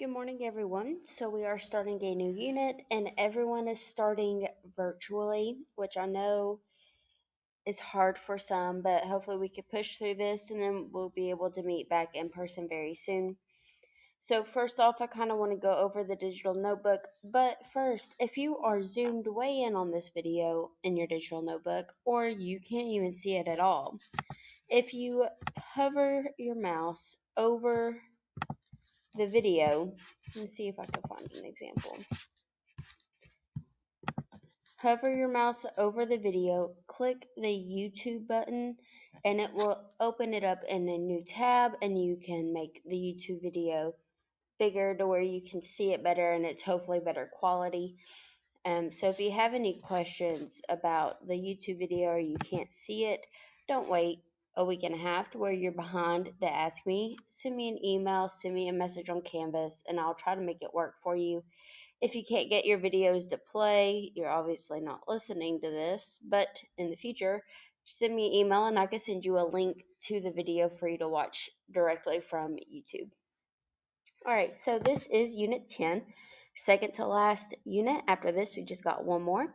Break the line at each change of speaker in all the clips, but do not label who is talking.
Good morning, everyone. So, we are starting a new unit, and everyone is starting virtually, which I know is hard for some, but hopefully, we can push through this and then we'll be able to meet back in person very soon. So, first off, I kind of want to go over the digital notebook. But first, if you are zoomed way in on this video in your digital notebook, or you can't even see it at all, if you hover your mouse over the video, let me see if I can find an example. Hover your mouse over the video, click the YouTube button, and it will open it up in a new tab, and you can make the YouTube video bigger to where you can see it better and it's hopefully better quality. So if you have any questions about the YouTube video or you can't see it, don't wait a week and a half to where you're behind to ask me. Send me an email, send me a message on Canvas, and I'll try to make it work for you. If you can't get your videos to play, you're obviously not listening to this, but in the future, send me an email and I can send you a link to the video for you to watch directly from YouTube. Alright, so this is Unit 10, second to last unit. After this, we just got one more.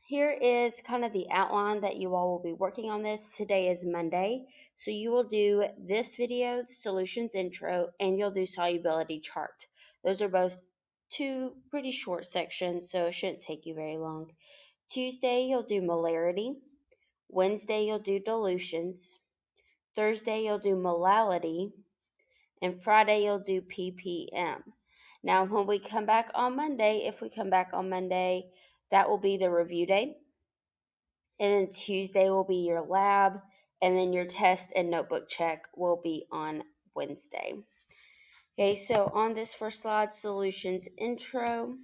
Here is kind of the outline that you all will be working on this. Today is Monday, so you will do this video, the solutions intro, and you'll do solubility chart. Those are both two pretty short sections, so it shouldn't take you very long. Tuesday, you'll do molarity. Wednesday, you'll do dilutions. Thursday, you'll do molality. And Friday, you'll do ppm. Now, when we come back on Monday, if we come back on Monday, that will be the review day. And then Tuesday will be your lab, and then your test and notebook check will be on Wednesday. Okay, so on this first slide, solutions intro.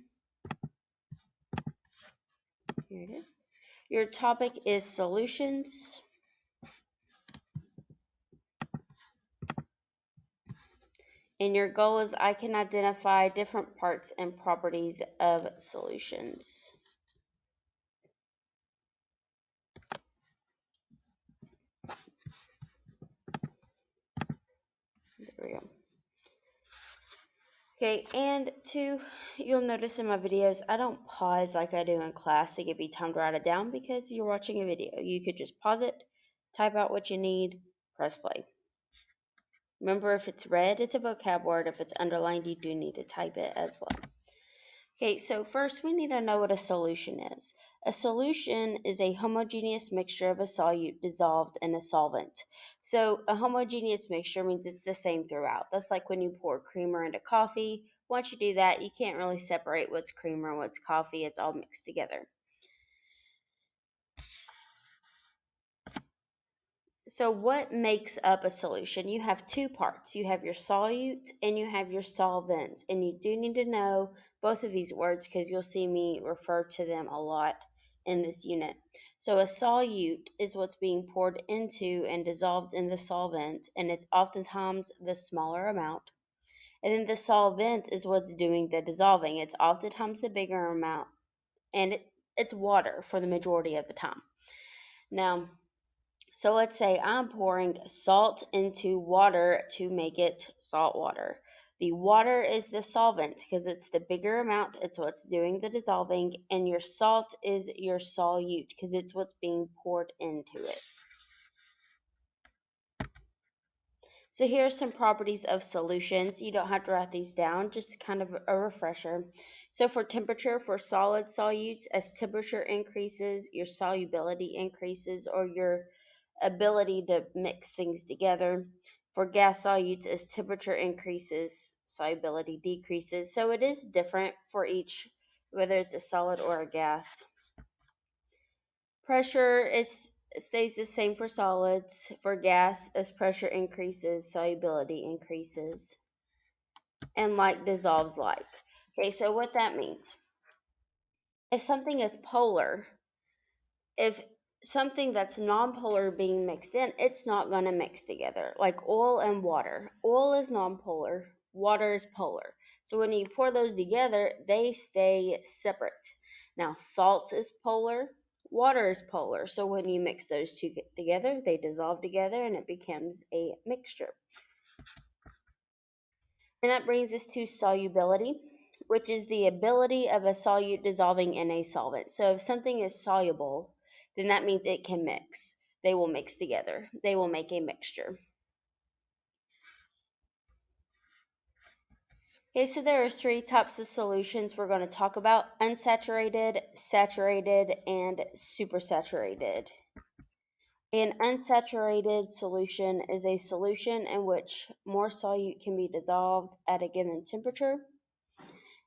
Here it is. Your topic is solutions. And your goal is I can identify different parts and properties of solutions. There we go. Okay, and two, you'll notice in my videos, I don't pause like I do in class to give you time to write it down because you're watching a video. You could just pause it, type out what you need, press play. Remember, if it's red, it's a vocab word. If it's underlined, you do need to type it as well. Okay, so first we need to know what a solution is. A solution is a homogeneous mixture of a solute dissolved in a solvent. So a homogeneous mixture means it's the same throughout. That's like when you pour creamer into coffee. Once you do that, you can't really separate what's creamer and what's coffee. It's all mixed together. So what makes up a solution? You have two parts. You have your solute and you have your solvent. And you do need to know both of these words because you'll see me refer to them a lot in this unit. So a solute is what's being poured into and dissolved in the solvent, and it's oftentimes the smaller amount. And then the solvent is what's doing the dissolving. It's oftentimes the bigger amount, and it's water for the majority of the time. Now, so let's say I'm pouring salt into water to make it salt water. The water is the solvent because it's the bigger amount, it's what's doing the dissolving, and your salt is your solute because it's what's being poured into it. So here are some properties of solutions. You don't have to write these down, just kind of a refresher. So for temperature, for solid solutes, as temperature increases, your solubility increases, or your ability to mix things together. For gas solutes, as temperature increases, solubility decreases. So it is different for each, whether it's a solid or a gas. Pressure stays the same for solids. For gas, as pressure increases, solubility increases. And like dissolves like. Okay, so what that means. If something is polar, if something that's nonpolar being mixed in, it's not going to mix together. Like oil and water. Oil is nonpolar, water is polar. So when you pour those together, they stay separate. Now, salt is polar, water is polar. So when you mix those two together, they dissolve together and it becomes a mixture. And that brings us to solubility, which is the ability of a solute dissolving in a solvent. So if something is soluble, then that means it can mix. They will mix together. They will make a mixture. Okay, so there are three types of solutions we're going to talk about: unsaturated, saturated, and supersaturated. An unsaturated solution is a solution in which more solute can be dissolved at a given temperature.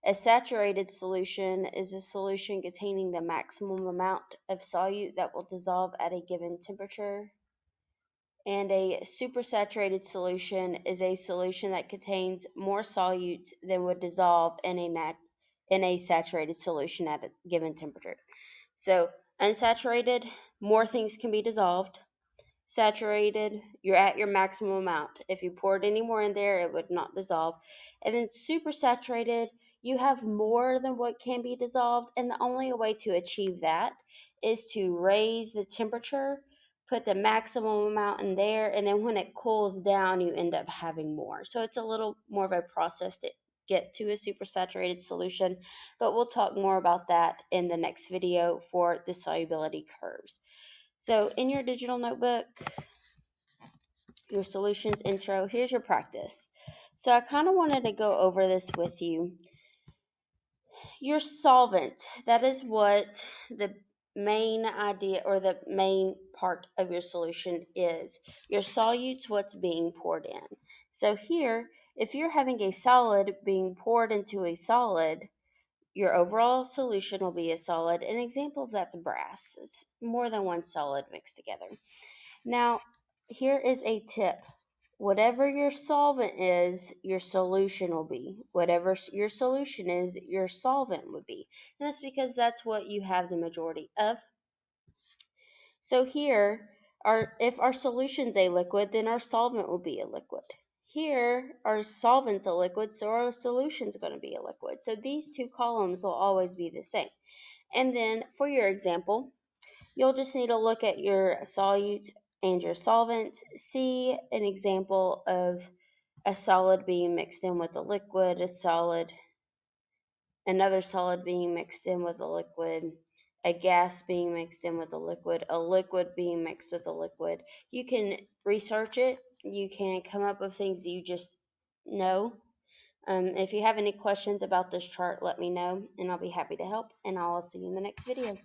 A saturated solution is a solution containing the maximum amount of solute that will dissolve at a given temperature. And a supersaturated solution is a solution that contains more solute than would dissolve in a saturated solution at a given temperature. So unsaturated, more things can be dissolved. Saturated, you're at your maximum amount. If you poured any more in there, it would not dissolve. And then supersaturated, you have more than what can be dissolved, and the only way to achieve that is to raise the temperature, put the maximum amount in there, and then when it cools down, you end up having more. So it's a little more of a process to get to a supersaturated solution, but we'll talk more about that in the next video for the solubility curves. So in your digital notebook, your solutions intro, here's your practice. So I kind of wanted to go over this with you. Your solvent, that is what the main idea or the main part of your solution is. Your solute's what's being poured in. So here, if you're having a solid being poured into a solid, your overall solution will be a solid. An example of that's brass. It's more than one solid mixed together. Now, here is a tip. Whatever your solvent is, your solution will be. Whatever your solution is, your solvent would be. And that's because that's what you have the majority of. So here, if our solution's a liquid, then our solvent will be a liquid. Here, our solvent's a liquid, so our solution's going to be a liquid. So these two columns will always be the same. And then for your example, you'll just need to look at your solute and your solvent, see an example of a solid being mixed in with a liquid, another solid being mixed in with a liquid, a gas being mixed in with a liquid being mixed with a liquid. You can research it. You can come up with things you just know. If you have any questions about this chart, let me know, and I'll be happy to help, and I'll see you in the next video.